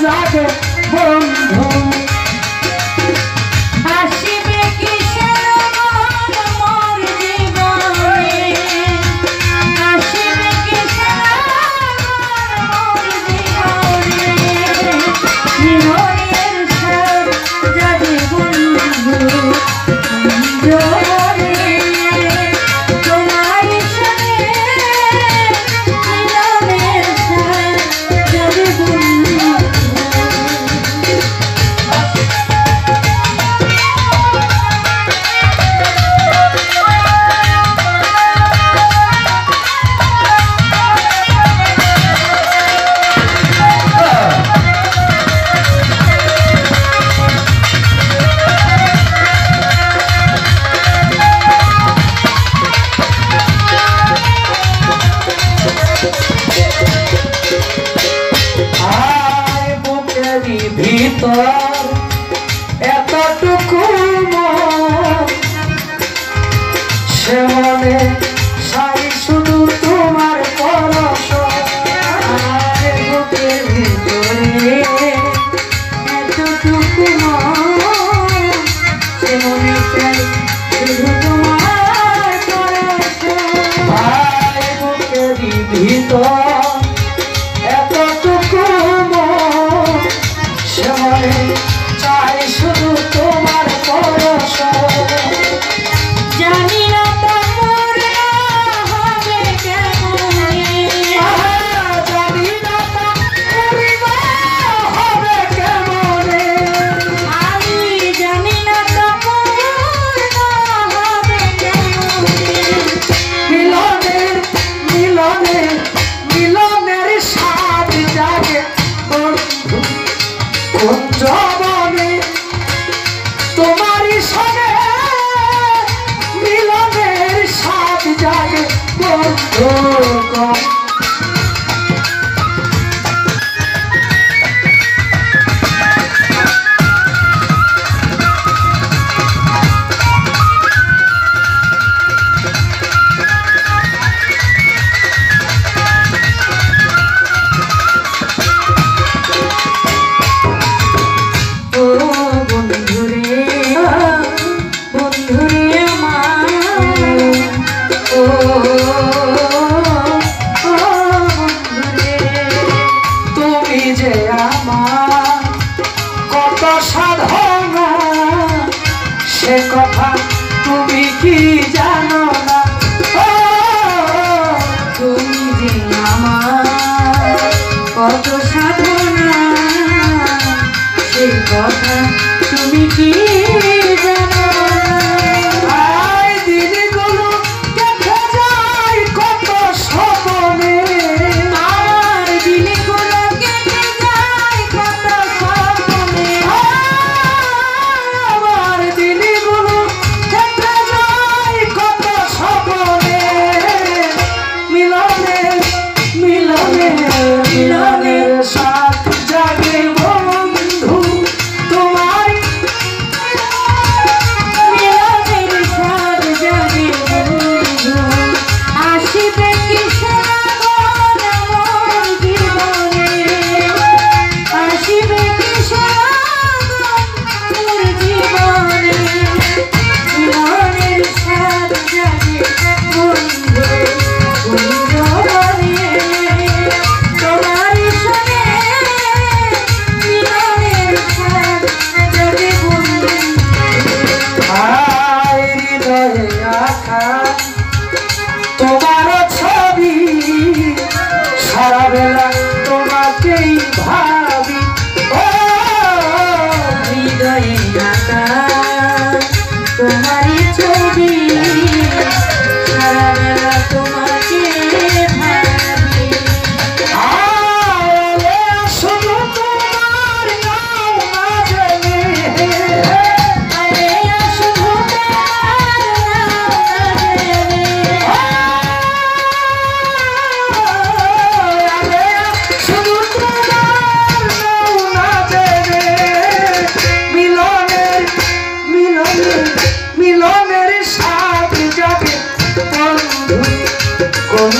জাগে বন্ধু ভিতর এতটুকু সে মনে সাই শুধু তোমার পরশ বুকের ভিতরে এতটুকু সে মনে চাই শুধু তোমার পরশ বুকের ভিতর চাই শুধু তোমার পরশ জানি না তোমার হবে কেমন জানি না হবে কেমন আমি জানি না তোমার হবে কেমন মিলনের মিলনের মিলনের স্বাদ জাগে বন্ধু জবানে তোমারই সঙ্গে মিলনের স্বাদ জাগে বন্ধু সাধনা সে কথা তুমি কি জানো না তুমি যে আমার কত সাধনা সে কথা তুমি কি জানো না দিনগুলো দেখে যায় কত স্বপ্নে আর দিনগুলো কেটে যায় কত স্বপ্নে মিলনের স্বাদ জাগে বন্ধু তোমার মিলনের স্বাদ জাগে বন্ধু আসিবে কিশোর আমার জীবনে আসিবে কিশোর আমার জীবনে মিলনের স্বাদ জাগে বন্ধু তোমার ছবি সারা বেলা তোমাকেই ভাবি ও হৃদয়ে আঁকা তোমারই ছবি সারা বেলা তোমাকে ভাবি শুধু তোমার নাম না জানি মিলনের স্বাদ জাগে বন্ধু কোন